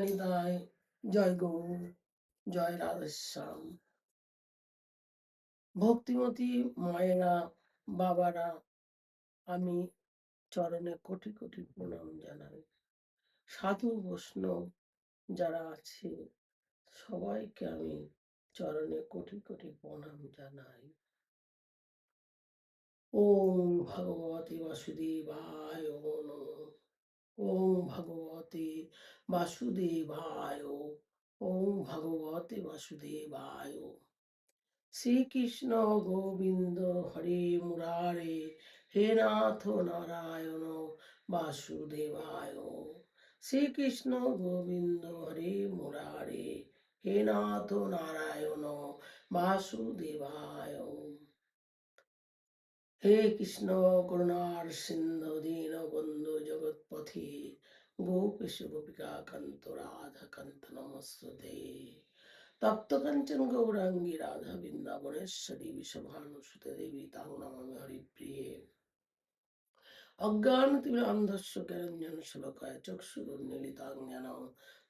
নিতাই, জয় গৌর, জয় রাধেশ্যাম। ভক্তিমতী মায়েরা, বাবারা, আমি চরণে কোটি কোটি প্রণাম জানাই। সাধু বৈষ্ণব যারা আছে সবাইকে আমি চরণে কোটি কোটি প্রণাম জানাই। ওম ভগবতে বাসুদেবায় নমঃ। ওম ভগবতে বাসুদেবায়। ওম ভগবতে বাসুদেবায়। শ্রীকৃষ্ণ গোবিন্দ হরে মুরারে, হে নাথ নারায়ণ বাসুদেবায়। শ্রীকৃষ্ণ গোবিন্দ হরে মুরারে, হে নাথ নারায়ণ বাসুদেবায়। হে কৃষ্ণ করুণার সিন্ধু দীন বন্ধু জগৎপথে, গোপীশ গোপিকা কান্ত রাধা কান্ত নমস্তুতে। তপ্ত কাঞ্চন গৌরাঙ্গী রাধা বৃন্দাবনেশ্বরী বিশ্বভানুসুতে দেবী তাং নমামি হরিপ্রিয়ে। অজ্ঞানতিমিরান্ধস্য জ্ঞানাঞ্জন শলাকায় চক্ষুरुन्मीलितं येन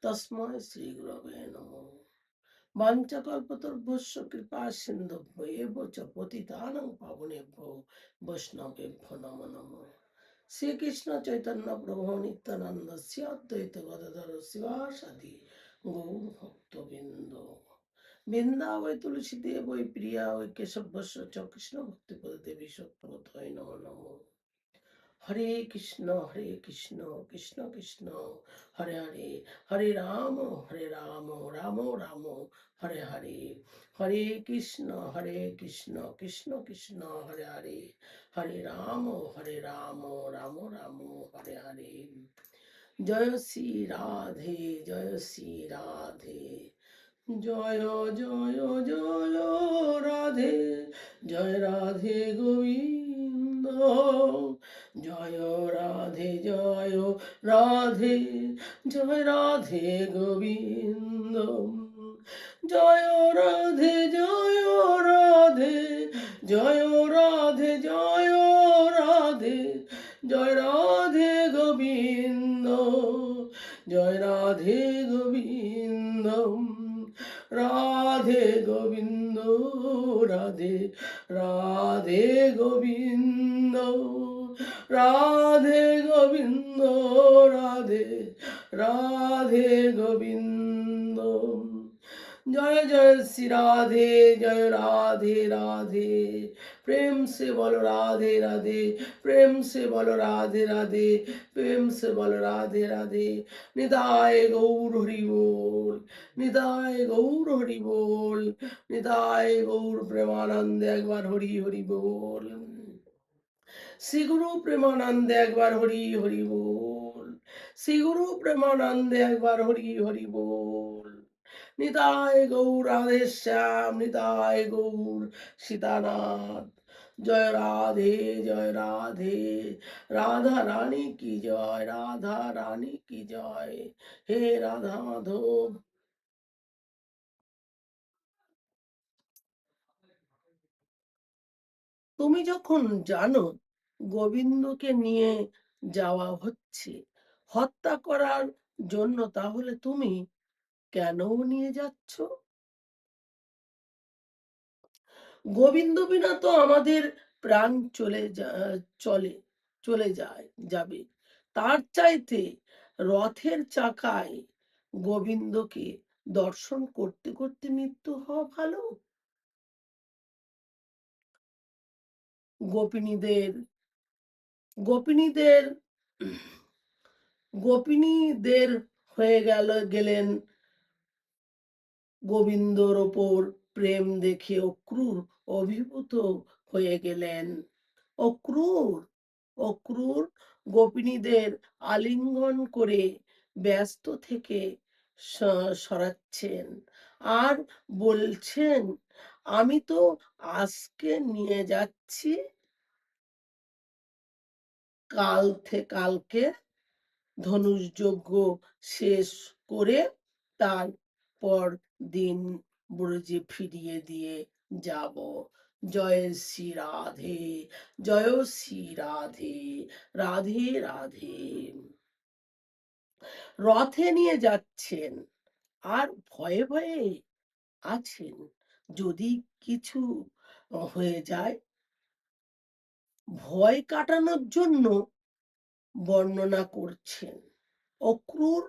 তস্मै শ্রী গুরবে নমঃ। বাঞ্ছাকল্পতরুভ্যশ্চ কৃপা সিন্ধুভ্য এব চ পতিতানাং পাবনেভ্যো বৈষ্ণবেভ্যো নমো নমঃ। শ্রীকৃষ্ণ চৈতন্য প্রভু নিত্যানন্দ শ্রী অদ্বৈত গদাধর শিবাসাদি গৌর ভক্তবৃন্দ। বৃন্দাবৈ তুলসী দেবৈ প্রিয়া ওই কেশবস্য চ কৃষ্ণ ভক্তিপদ দেবী সত্যবতৈ নমো নমঃ। হরে কৃষ্ণ কৃষ্ণ কৃষ্ণ হরে হরে, হরে রাম রাম রাম হরে হরে। হরে কৃষ্ণ কৃষ্ণ কৃষ্ণ হরে হরে, হরে রাম রাম রাম হরে হরে। জয় শ্রী রাধে, জয় শ্রী রাধে। জয় জয় জয় রাধে, জয় রাধে গোবিন্দ। জয় রাধে, জয় রাধে, জয় রাধে গোবিন্দ। জয় রাধে, জয় রাধে, জয় রাধে, জয় রাধে, জয় রাধে গোবিন্দ। জয় রাধে গোবিন্দ, রাধে গোবিন্দ, রাধে রাধে গোবিন্দ, রাধে গোবিন্দ, রাধে রাধে গোবিন্দ। জয় জয় শ্রী রাধে, জয় রাধে রাধে। প্রেম से बोलो राधे राधे, प्रेम से बोलो राधे राधे, प्रेम से बोलो राधे राधे। निताय गौर हरि बोल, निताय गौर हरि बोल, निताय गौर प्रेमानंद एक बार हरि हरि बोल। श्री गुरु प्रेमानंद एक बार हरि हरि बोल, श्री गुरु प्रेमानंद एक बार हरि हरि बोल। निताय गौर राधेश्याम, निताय गौर सीतानाथ। जय राधे, जय राधे, राधा रानी की जय, राधा रानी की जय। हे राधा माधव। তুমি যখন জানো গোবিন্দকে নিয়ে যাওয়া হচ্ছে হত্যা করার জন্য, তাহলে তুমি কেন নিয়ে যাচ্ছ? গোবিন্দ বিনা তো আমাদের প্রাণ চলে চলে যাবে। তার চাইতে রথের চাকায় গোবিন্দকে দর্শন করতে করতে মৃত্যু হওয়া ভালো। গোপিনীদের গোপিনীদের গোপিনীদের হয়ে গেলেন গোবিন্দর ওপর প্রেম দেখে অক্রূর অভিভূত হয়ে গেলেন। অক্রূর গোপিনীদের আলিঙ্গন করে ব্যস্ত থেকে সরাচ্ছেন আর বলছেন, আমি তো আজকে নিয়ে যাচ্ছি, কালকে ধনুর্যজ্ঞ শেষ করে তারপর দিন ব্রজে ফিরিয়ে দিয়ে যাব। জয় শ্রী রাধে, জয় শ্রী রাধে, রাধে রাধে। রথে নিয়ে যাচ্ছেন আর ভয়ে ভয়ে আছেন, যদি কিছু হয়ে যায়। ভয় কাটানোর জন্য বর্ণনা করছেন। অক্রুর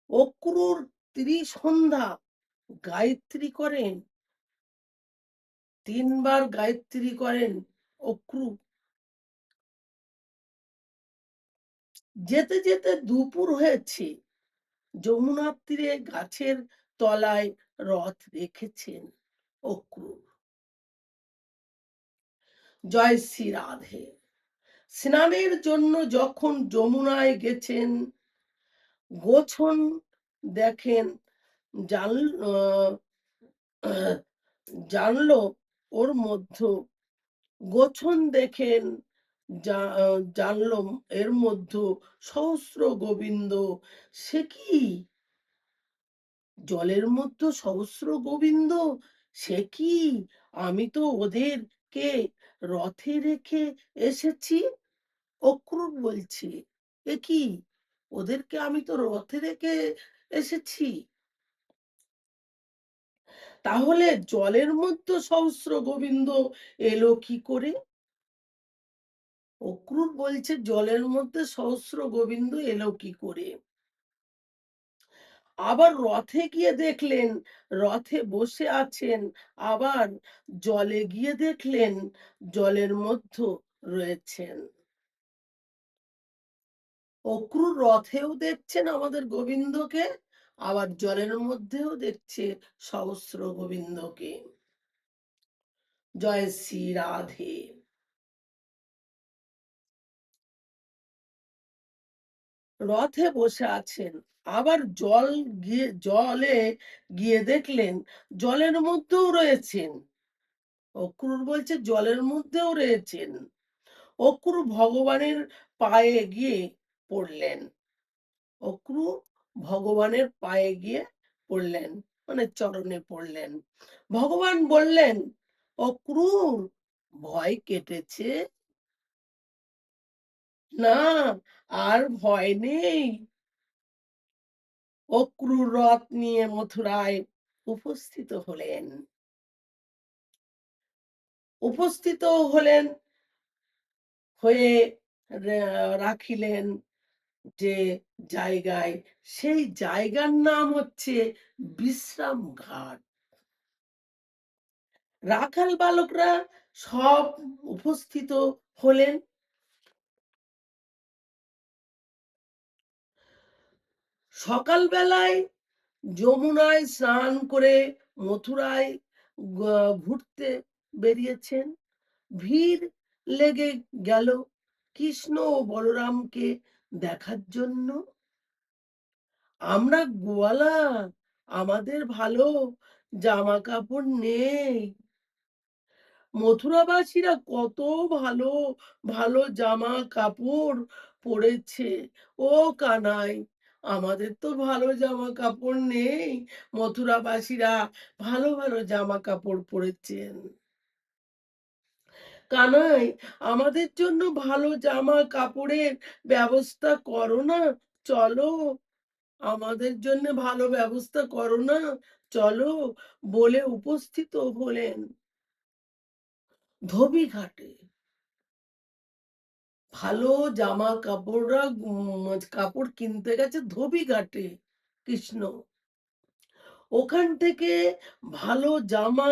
অক্রুর ত্রিসন্ধ্যা গায়ত্রী করেন, 3 বার গায়ত্রী করেন অক্রু। যেতে যেতে দুপুর হয়েছে, যমুনার তীরে গাছের তলায় রথ রেখেছেন অক্রুর। জয় শ্রী রাধে। স্নানের জন্য যখন যমুনায় গেছেন, গোছন দেখেন, জান জানলো ওর মধ্যে, গোছন দেখেন, জানলো এর মধ্যে সহস্র গোবিন্দ। সে কি, জলের মধ্যে সহস্র গোবিন্দ, সে কি, আমি তো ওদেরকে রথে রেখে এসেছি। অক্রুর বলছি, এ কি, ওদেরকে আমি তো রথে রেখে এসেছি, তাহলে জলের মধ্যে সহস্র গোবিন্দ এলো কি করে? অক্রুর বলছে, জলের মধ্যে সহস্র গোবিন্দ এলো কি করে? আবার রথে গিয়ে দেখলেন রথে বসে আছেন, আবার জলে গিয়ে দেখলেন জলের মধ্যে রয়েছেন। অক্রুর রথেও দেখছেন আমাদের গোবিন্দকে, আবার জলের মধ্যেও দেখছে সহস্র গোবিন্দকে। জয় শ্রী রাধে। রথে বসে আছেন, আবার জলে গিয়ে দেখলেন জলের মধ্যেও রয়েছেন। অক্রুর বলছে, জলের মধ্যেও রয়েছেন। অক্রু ভগবানের পায়ে গিয়ে পড়লেন। অক্রু ভগবানের পায়ে গিয়ে পড়লেন, মানে চরণে পড়লেন। ভগবান বললেন, অক্রুর ভয় কেটেছে? না, আর ভয় নেই। অক্রুর রথ নিয়ে মথুরায় উপস্থিত হলেন। উপস্থিত হলেন, হয়ে রাখিলেন যে জায়গায়, সেই জায়গার নাম হচ্ছে বিশ্রাম ঘাট। রাখাল বালকরা সব উপস্থিত হলেন। সকালবেলায় যমুনায় স্নান করে মথুরায় ঘুরতে বেরিয়েছেন। ভিড় লেগে গেল কৃষ্ণ ও বলরামকে দেখার জন্য। আমরা গোয়ালা, আমাদের ভালো জামা কাপড় নেই। মথুরাবাসীরা কত ভালো ভালো জামা কাপড় পরেছে, ও কানাই, আমাদের তো ভালো জামা কাপড় নেই। মথুরাবাসীরা ভালো ভালো জামা কাপড় পরেছেন। কানাই, আমাদের জন্য ভালো জামা কাপড়ের ব্যবস্থা করো না, চলো, আমাদের জন্য ভালো ব্যবস্থা করো না, চলো, বলে উপস্থিত হলেন ধোবিঘাটে। ভালো জামা কাপড়রা কাপড় কিনতে গেছে ধোবিঘাটে কৃষ্ণ। ওখান থেকে ভালো জামা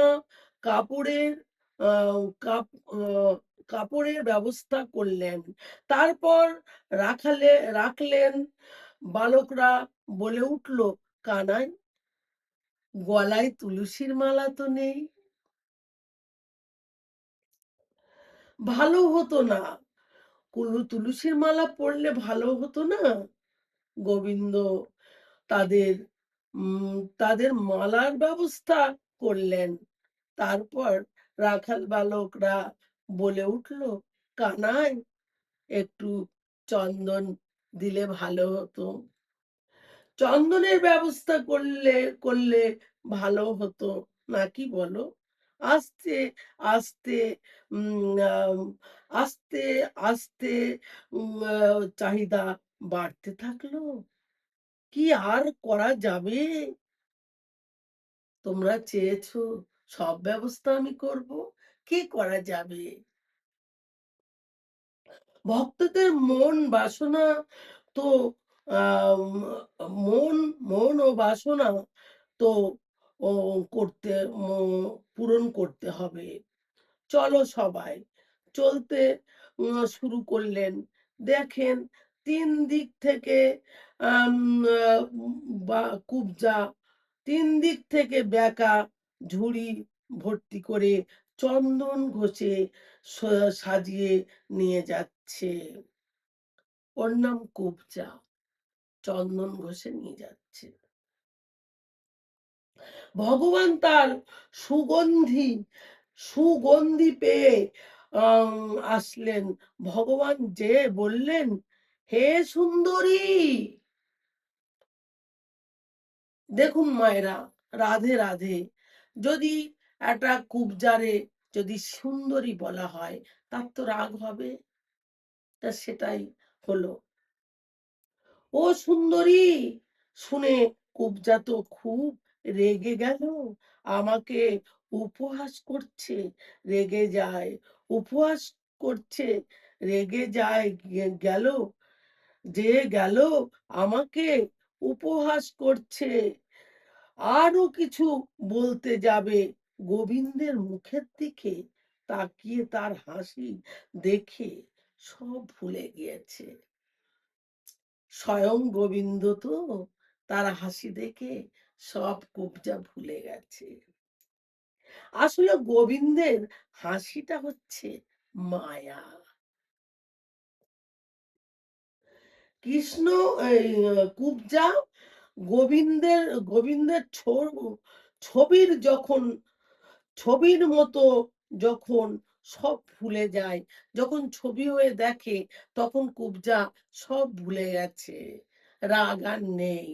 কাপড়ের আহ, কাপ আহ, কাপড়ের ব্যবস্থা করলেন। তারপর রাখলেন। বালকরা বলে উঠল, কানাই, গলায় তুলসীর মালা তো নেই। ভালো হতো না, তুলসীর মালা পরলে ভালো হতো না? গোবিন্দ তাদের তাদের মালার ব্যবস্থা করলেন। তারপর রাখাল বালকরা বলে উঠল, কানাই, একটু চন্দন দিলে ভালো হতো, চন্দনের ব্যবস্থা করলে ভালো হতো নাকি বলো? আস্তে আস্তে উম আম, আস্তে আস্তে চাহিদা বাড়তে থাকলো। কি আর করা যাবে? তোমরা চেয়েছো সব ব্যবস্থা আমি করব। কি করা যাবে? ভক্তদের মন বাসনা তো আম মন মন ও বাসনা তো ও করতে পূরণ করতে হবে। চলো সবাই। চলতে শুরু করলেন। দেখেন ৩ দিক থেকে আম আ বা কুবজা ৩ দিক থেকে বেঁকা ঝুড়ি ভর্তি করে চন্দন ঘষে স সাজিয়ে নিয়ে যাচ্ছে। ওর নাম কুবজা। চন্দন ঘষে নিয়ে যাচ্ছে। ভগবান তার সুগন্ধি সুগন্ধি পেয়ে আম আসলেন। ভগবান যেয়ে বললেন, "হে সুন্দরী!" দেখুন মায়েরা, রাধে, রাধে। যদি একটা কুবজারে যদি সুন্দরী বলা হয়, তার তো রাগ হবে। তা সেটাই হলো। ও সুন্দরী! শুনে কুবজা তো খুব রেগে গেল। আমাকে উপহাস করছে, রেগে যায়। উপহাস করছে, রেগে যায় গেল, যে গেল আমাকে উপহাস করছে। আরো কিছু বলতে যাবে, গোবিন্দের মুখের দিকে তাকিয়ে তার হাসি দেখে সব ভুলে গিয়েছে। স্বয়ং গোবিন্দ তো তার হাসি দেখে সব কবজা ভুলে গেছে। আসলে গোবিন্দের হাসিটা হচ্ছে মায়া। কৃষ্ণ এই কুবজা গোবিন্দের গোবিন্দের ছবির যখন ছবির মতো যখন সব ভুলে যায়, যখন ছবি হয়ে দেখে তখন কুবজা সব ভুলে গেছে, রাগ আর নেই।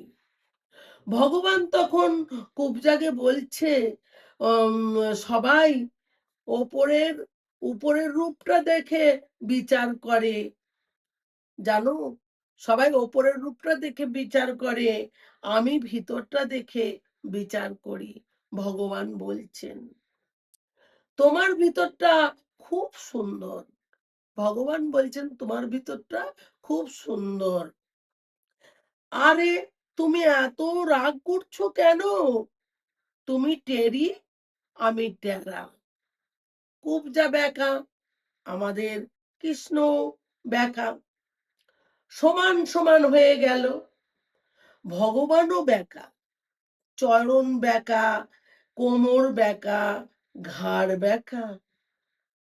ভগবান তখন কুবজাকে বলছে, সবাই ওপরের উপরের রূপটা দেখে বিচার করে, জানো, সবাই ওপরের রূপটা দেখে বিচার করে, আমি ভিতরটা দেখে বিচার করি। ভগবান বলছেন, তোমার ভিতরটা খুব সুন্দর। ভগবান বলছেন তোমার ভিতরটা খুব সুন্দর। আরে তুমি এত রাগ করছো কেন? তুমি টেরি, আমি টেরা। কুবজা ব্যাকা, আমাদের কৃষ্ণ ব্যাকা। সমান সমান হয়ে গেল। ভগবানও ব্যাকা, চরণ ব্যাকা, কোমর ব্যাকা, ঘাড় ব্যাকা।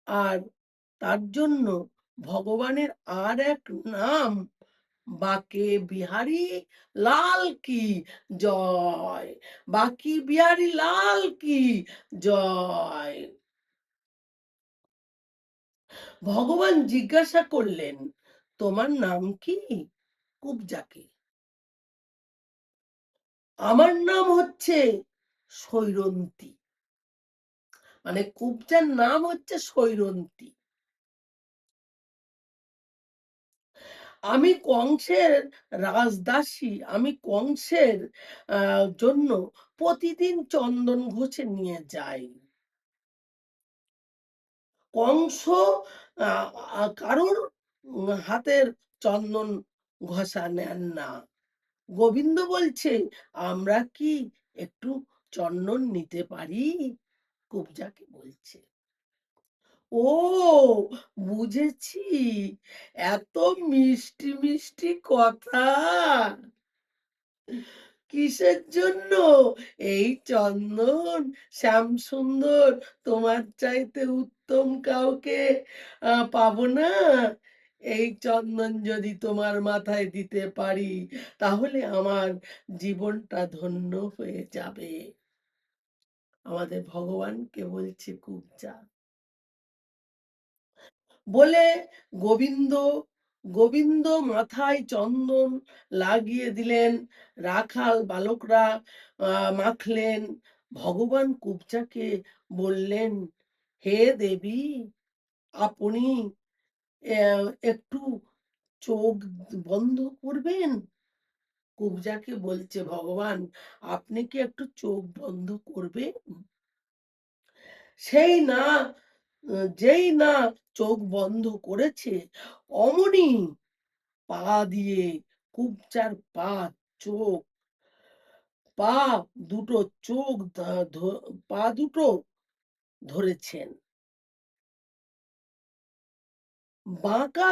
আর তার জন্য ভগবানের আর এক নাম বাকে বিহারী লাল কি জয়। বাকি বিহারী লাল কি জয়। ভগবান জিজ্ঞাসা করলেন, তোমার নাম কি? কুবজাকে, আমার নাম হচ্ছে সৈরন্তী। মানে কুবজার নাম হচ্ছে সৈরন্তী। আমি কংসের রাজদাসী, আমি কংসের জন্য প্রতিদিন চন্দন ঘষে নিয়ে যাই। কংস কারোর হাতের চন্দন ঘষা নেন না। গোবিন্দ বলছে, আমরা কি একটু চন্দন নিতে পারি? কুবজাকে বলছে। ও বুঝেছি, এত মিষ্টি মিষ্টি কথা কিসের জন্য? এই চন্দন শ্যামসুন্দর তোমার চাইতে উত্তম কাউকে পাবো না। এই চন্দন যদি তোমার মাথায় দিতে পারি, তাহলে আমার জীবনটা ধন্য হয়ে যাবে। আমাদের ভগবানকে বলছে কুবজা। বলে গোবিন্দ গোবিন্দ মাথায় চন্দন লাগিয়ে দিলেন। রাখাল বালকরা মাখলেন। ভগবান কুবজাকে বললেন, হে দেবী, আপনি একটু চোখ বন্ধ করবেন? কুবজাকে বলছে, ভগবান আপনি কি একটু চোখ বন্ধ করবেন? সেই না যেই না চোখ বন্ধ করেছে, অমনি পা দিয়ে কুবজার চোখ পা দুটো চোখ পা দুটো ধরেছেন। বাঁকা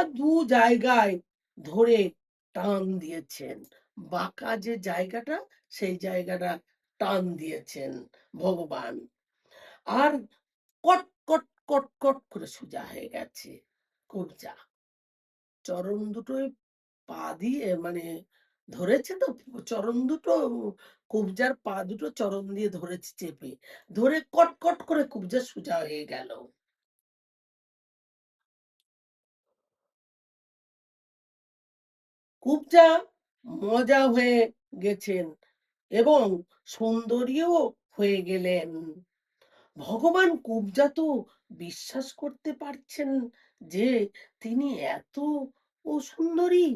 জায়গায় ধরে টান দিয়েছেন। বাঁকা যে জায়গাটা, সেই জায়গাটা টান দিয়েছেন ভগবান। আর কট, কট, কট, কট করে সোজা হয়ে গেছে কবজা। চরণ দুটোয় পা দিয়ে মানে ধরেছে তো, চরণ দুটো কবজার পা দুটো চরণ দিয়ে ধরেছে চেপে। ধরে কট, কট করে কবজা সোজা হয়ে গেল। কবজা মজা হয়ে গেছেন এবং সুন্দরীও হয়ে গেলেন। ভগবান কুবজা তো বিশ্বাস করতে পারছেন যে তিনি এত সুন্দরী,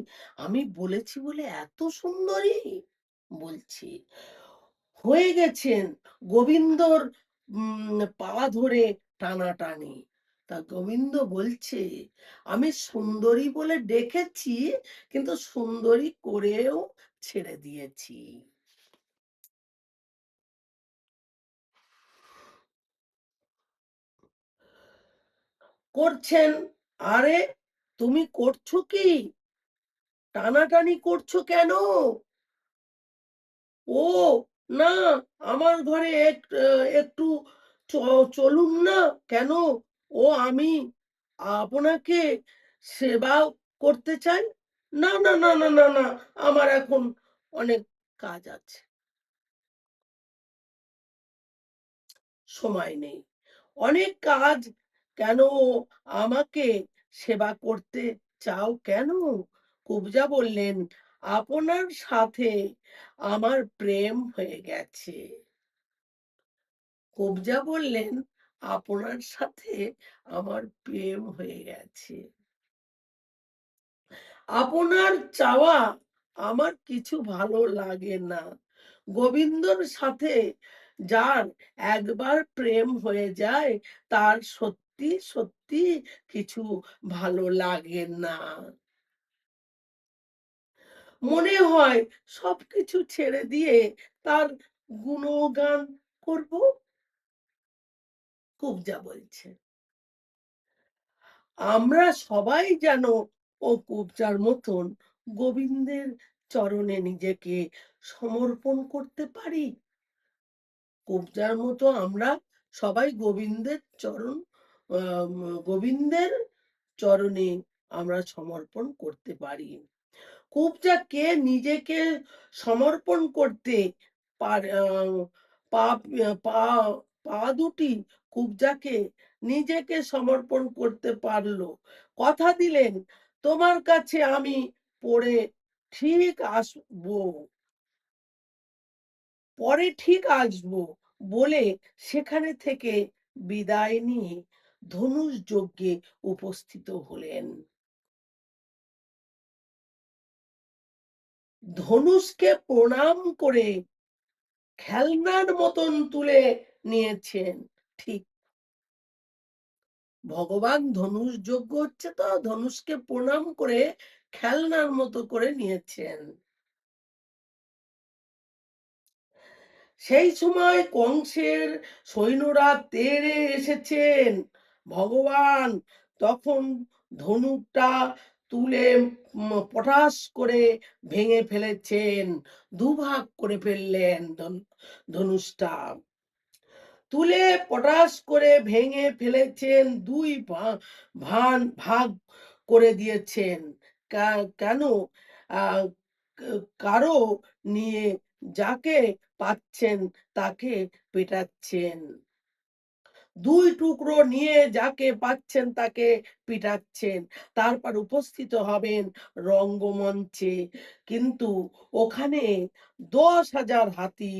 আমি বলেছি বলে এত সুন্দরী বলছি হয়ে গেছেন গোবিন্দর পা ধরে টানাটানি। তা গোবিন্দ বলছে, আমি সুন্দরী বলে ডেকেছি, কিন্তু সুন্দরী করেও ছেড়ে দিয়েছি। করছেন, আরে তুমি করছো কি, টানাটানি করছো কেন? ও না, আমার ঘরে একটু চলুন না। কেন? ও আমি আপনাকে সেবা করতে চাই। না না না না না না, আমার এখন অনেক কাজ আছে, সময় নেই। অনেক কাজ কেন, আমাকে সেবা করতে চাও কেন? কুবজা বললেন, আপনার সাথে আমার প্রেম হয়ে গেছে। কবজা বললেন, আপনার সাথে আমার প্রেম হয়ে গেছে। আপনার চাওয়া আমার কিছু ভালো লাগে না। গোবিন্দর সাথে যার একবার প্রেম হয়ে যায়, তার সত্যি সত্যি কিছু ভালো লাগে না। মনে হয় সবকিছু ছেড়ে দিয়ে তার গুণগান করব। কবজা বলছে, আমরা সবাই যেন ও কবজার মতন গোবিন্দের চরণে নিজেকে সমর্পণ করতে পারি। কবজার মতো আমরা সবাই গোবিন্দের গোবিন্দের চরণে আমরা সমর্পণ করতে পারি। কবজাকে নিজেকে সমর্পণ করতে পা পা পা দুটি কবজাকে নিজেকে সমর্পণ করতে পারলো। কথা দিলেন, তোমার কাছে আমি পরে ঠিক আসবো, পরে ঠিক আসবো বলে সেখানে থেকে বিদায় নিয়ে ধনুষ যজ্ঞে উপস্থিত হলেন। ধনুষকে প্রণাম করে খেলনার মতন তুলে নিয়েছেন। ঠিক, ভগবান ধনুষ যজ্ঞ হচ্ছে তো, ধনুষকে প্রণাম করে খেলনার মতো করে নিয়েছেন। সেই সময় কংসের সৈন্যরা তেড়ে এসেছেন। ভগবান তখন ধনুকটা তুলে পটাশ করে ভেঙে ফেলেছেন, দুভাগ করে ফেললেন ধনুষটা তুলে পটাশ করে ভেঙে ফেলেছেন, দুই ভাগ করে দিয়েছেন। কেন? আহ, কারো নিয়ে যাকে পাচ্ছেন তাকে পেটাচ্ছেন, দুই টুকরো নিয়ে যাকে পাচ্ছেন তাকে পিটাচ্ছেন। তারপর উপস্থিত হবেন রঙ্গমঞ্চে, কিন্তু ওখানে 10,000 হাতি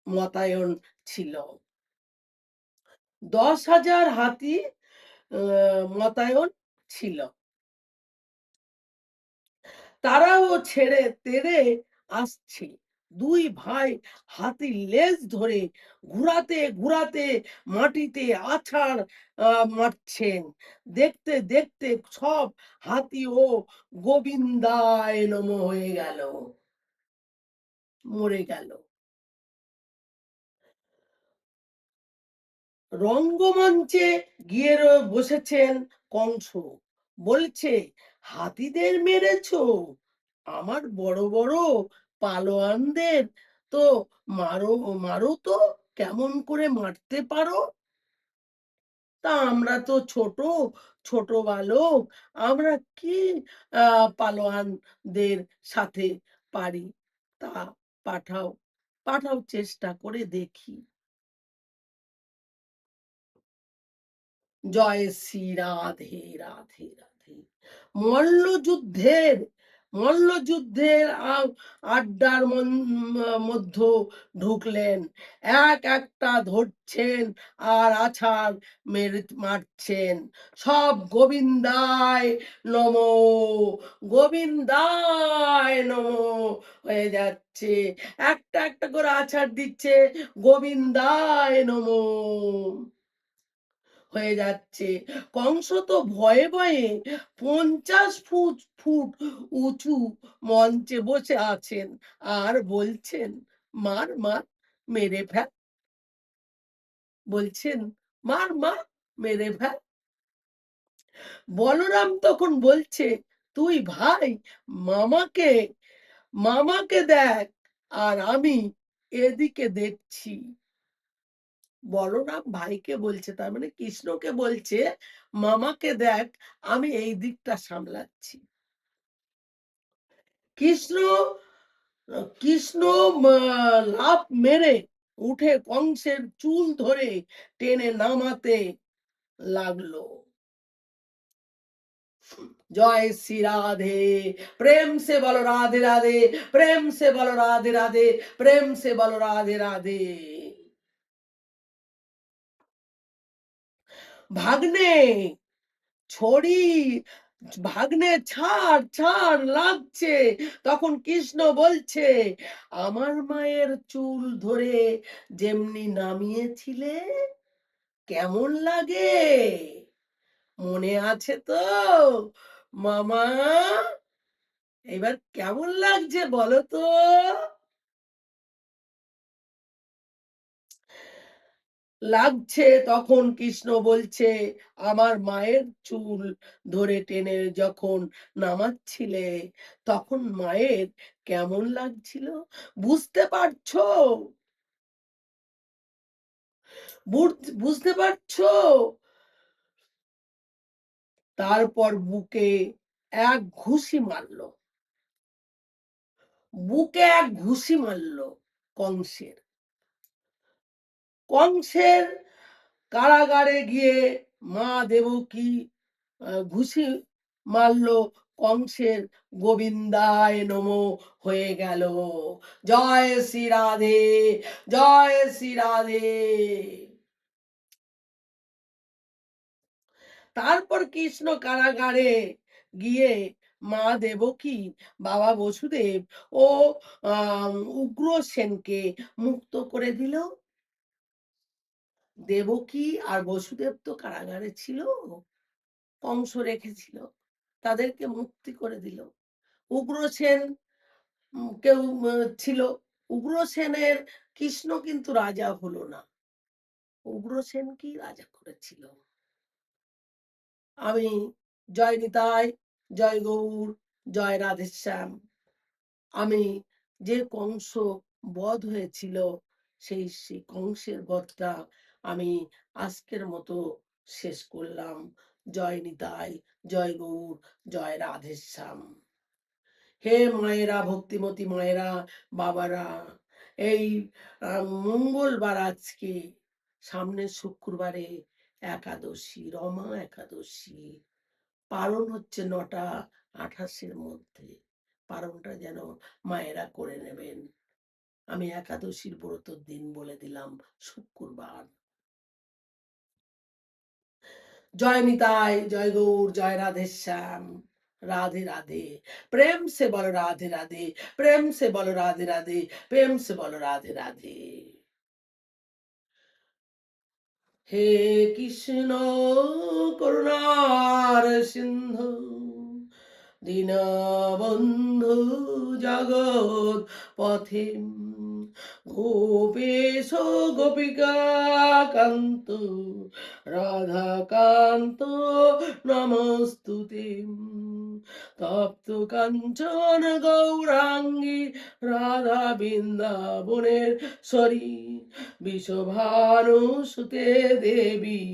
মোতায়েন ছিল। 10,000 হাতি মোতায়েন ছিল। তারাও ছেড়ে তেড়ে আসছে। দুই ভাই হাতির লেজ ধরে ঘুরাতে ঘুরাতে মাটিতে আছাড় মারছেন। দেখতে দেখতে সব হাতি ও গোবিন্দায় নম হয়ে গেল, মরে গেল। রঙ্গমঞ্চে গিয়ে বসেছেন কংস, বলছে হাতিদের মেরেছো, আমার বড় বড় পালোয়ানদের তো মারো, মারো তো, কেমন করে মারতে পারো? তা আমরা তো ছোট ছোট বালক, আমরা কি পালোয়ানদের সাথে পারি? তা পাঠাও, পাঠাও, চেষ্টা করে দেখি। জয় শ্রী রাধে রাধে রাধে। মল্লযুদ্ধের মল্লযুদ্ধের আড্ডার মধ্য ঢুকলেন, এক একটা ধরছেন আর আছাড় মেরে মারছেন। সব গোবিন্দায় নমো, গোবিন্দায় নমো হয়ে যাচ্ছে। একটা একটা করে আছাড় দিচ্ছে, গোবিন্দায় নমো হয়ে যাচ্ছে। কংস তো ভয়ে ভয়ে 50 ফুট ফুট উঁচু মঞ্চে বসে আছেন আর বলছেন, মার মার, মেরে ফেল, বলছেন মার মার, মেরে ফেল। বলরাম তখন বলছে, তুই ভাই মামাকে, মামাকে দেখ আর আমি এদিকে দেখছি। বলরাম ভাইকে বলছে, তার মানে কৃষ্ণকে বলছে, মামাকে দেখ, আমি এই দিকটা সামলাচ্ছি। কৃষ্ণ কৃষ্ণ লাফ মেরে উঠে কংসের চুল ধরে টেনে নামাতে লাগলো। জয় শ্রী রাধে, প্রেম সে বলো রাধে রাধে, প্রেম সে বলো রাধে রাধে, প্রেম সে বলো রাধে রাধে। ভাগ্নে ছড়ি, ভাগ্নে ছাড় ছাড়, লাগছে। তখন কৃষ্ণ বলছে, আমার মায়ের চুল ধরে যেমনি নামিয়েছিলে, কেমন লাগে মনে আছে তো মামা? এবার কেমন লাগছে বলো তো? লাগছে। তখন কৃষ্ণ বলছে, আমার মায়ের চুল ধরে টেনে যখন নামাচ্ছিলে, তখন মায়ের কেমন লাগছিল বুঝতে পারছো? বুঝতে পারছো? তারপর বুকে এক ঘুষি মারলো, বুকে এক ঘুষি মারলো কংসের। কংসের কারাগারে গিয়ে মা দেবকী ঘুষি মারল, কংসের গোবিন্দায় নমো হয়ে গেল। জয় শ্রী রাধে, জয় শ্রী রাধে। তারপর কৃষ্ণ কারাগারে গিয়ে মা দেবকী, বাবা বসুদেব ও উগ্রসেনকে মুক্ত করে দিল। দেবকী আর বসুদেব তো কারাগারে ছিল, কংস রেখেছিল, তাদেরকে মুক্তি করে দিল। উগ্রসেন কেউ ছিল, উগ্রসেনের, কৃষ্ণ কিন্তু রাজা হলো না, উগ্রসেন কি রাজা করেছিল। আমি জয় নিতাই, জয় গৌর, জয় রাধেশ্যাম। আমি যে কংস বধ হয়েছিল, সেই কংসের বধটা আমি আজকের মতো শেষ করলাম। জয় নিতাই, জয় গৌর, জয় রাধেশ্যাম। হে মায়েরা, ভক্তিমতী মায়েরা, বাবারা, এই মঙ্গলবার আজকে, সামনের শুক্রবারে একাদশী, রমা একাদশী পালন হচ্ছে 9টা 28-এর মধ্যে। পালনটা যেন মায়েরা করে নেবেন। আমি একাদশীর ব্রতর দিন বলে দিলাম শুক্রবার। জয় নিতাই, জয় গৌর, জয় রাধেশ্যাম। রাধে রাধে। প্রেম সে বলো রাধে রাধে, প্রেম সে বলো রাধে রাধে, প্রেম সে বলো রাধে রাধে। হে কৃষ্ণ করুণার সিন্ধু, দীনবন্ধু জগৎ পথে, গোপেশ গোপিকা কান্ত, রাধা কান্ত নমস্তুতে। তপ্ত কাঞ্চন গৌরাঙ্গী রাধা বৃন্দাবনের সরি, বিশ্বভানু সুতে দেবী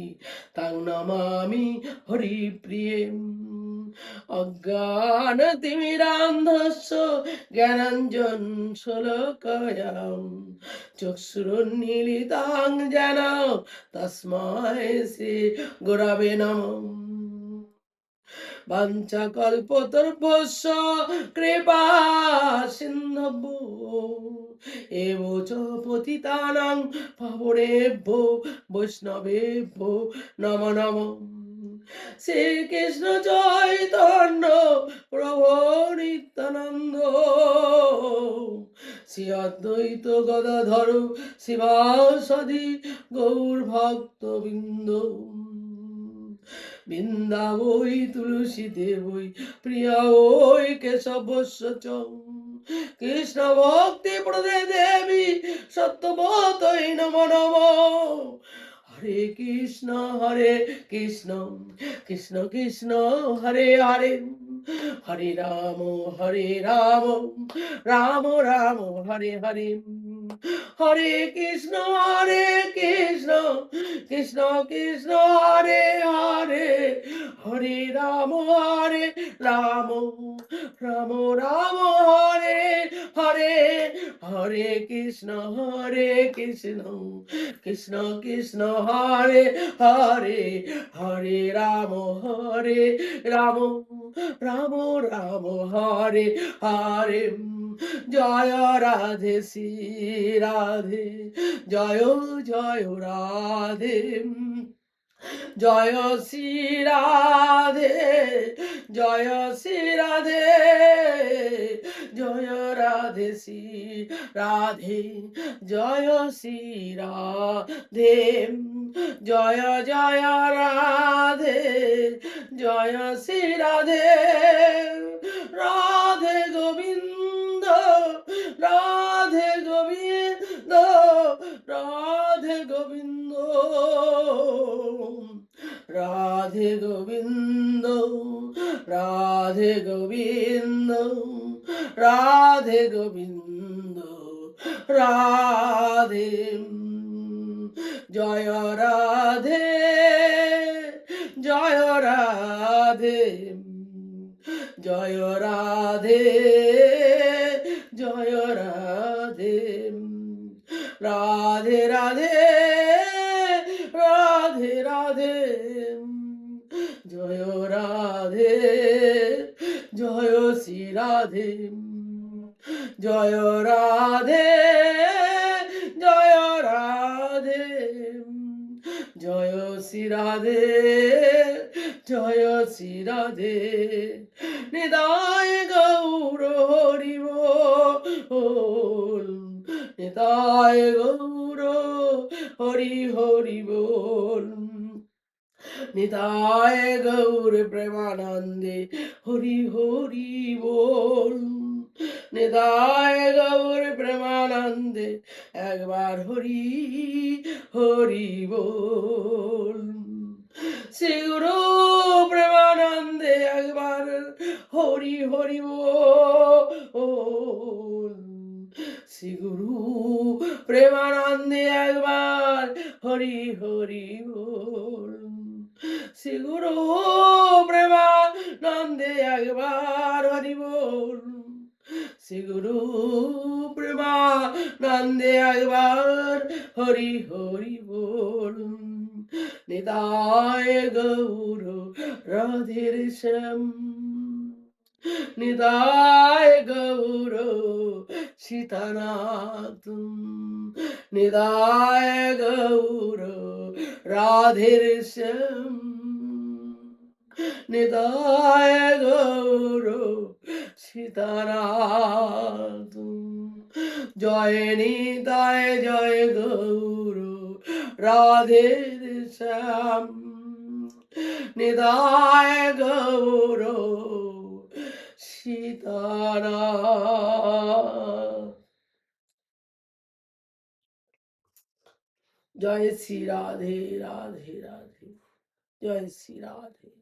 তাং নমামি হরিপ্রিয়ে। অজ্ঞান তিমিরান্ধস্য জ্ঞানাঞ্জন শলাকায়াম, চক্ষুরুন্মীলিতাং যেন তস্मै শ্রী গুরবে নমঃ। বাঞ্ছাকল্পতরুভ্যশ্চ কৃপা সিন্ধুভ্যো এব চ পতিতানাং পাবনেভ্যো বৈষ্ণবেভ্যো নমো নমঃ। শ্রীকৃষ্ণ চৈতন্য প্রভু নিত্যানন্দ, শ্রী অদ্বৈত গদাধর শিবাসাদি গৌর ভক্তবৃন্দ। বৃন্দাবৈ তুলসী দেবৈ প্রিয়া ওই কেশবস্য চ, কৃষ্ণ ভক্তি প্রদে দেবী সত্যবতৈ নমো নমঃ। হরে কৃষ্ণ কৃষ্ণ কৃষ্ণ হরে হরে, হরে রাম রাম রাম হরে হরে। হরে কৃষ্ণ কৃষ্ণ কৃষ্ণ কৃষ্ণ হরে হরে, হরে রাম রাম রাম রাম হরে হরে। হরে কৃষ্ণ কৃষ্ণ কৃষ্ণ কৃষ্ণ হরে হরে, হরে রাম রাম রাম রাম হরে হরে। জয় রাধে শ্রী রাধে, জয় জয় রাধে, জয় শ্রী রাধে, জয় শ্রী রাধে, জয় রাধে শ্রী রাধে, জয় শ্রী রাধে, জয় জয় রাধে, জয় শ্রী রাধে। রাধে গোবিন্দ, রাধে গোবিন্দ, রাধে গোবিন্দ, রাধে গোবিন্দ, রাধে গোবিন্দ, রাধে গোবিন্দ, রাধে। জয় রাধে, জয় রাধে, জয় রাধে, জয় রাধে, রাধে রাধে, রাধে রাধে, জয় রাধে, জয় শ্রী রাধে, জয় রাধে, জয় রাধে, জয় শ্রী রাধে, জয় শ্রী রাধে। নিতাই গৌর হরি বল, নিতাই গৌর হরি হরি বল, নিতাই গৌর প্রেমানন্দে হরি হরি বল, নিতাই গৌর প্রেমানন্দে একবার হরি হরি বল। শ্রী গুরু প্রেমানন্দে একবার হরি হরি বল, শ্রী গুরু প্রেমানন্দে একবার হরি হরি বল, শ্রী গুরু প্রেমানন্দে একবার হরি বল, শ্রী গুরু প্রেমানন্দে একবার হরি হরি বল। নিতাই গৌর রাধের শ্যাম, নিতাই গৌর সীতানাথ, নিতাই গৌর রাধের শ্যাম, নিতায় গৌর সীতানাথ। জয় নিতায় জয় গৌর রাধে শ্যাম, নিতায় গৌর সীতানাথ। জয় শ্রী রাধে রাধে রাধে, জয় শ্রী রাধে।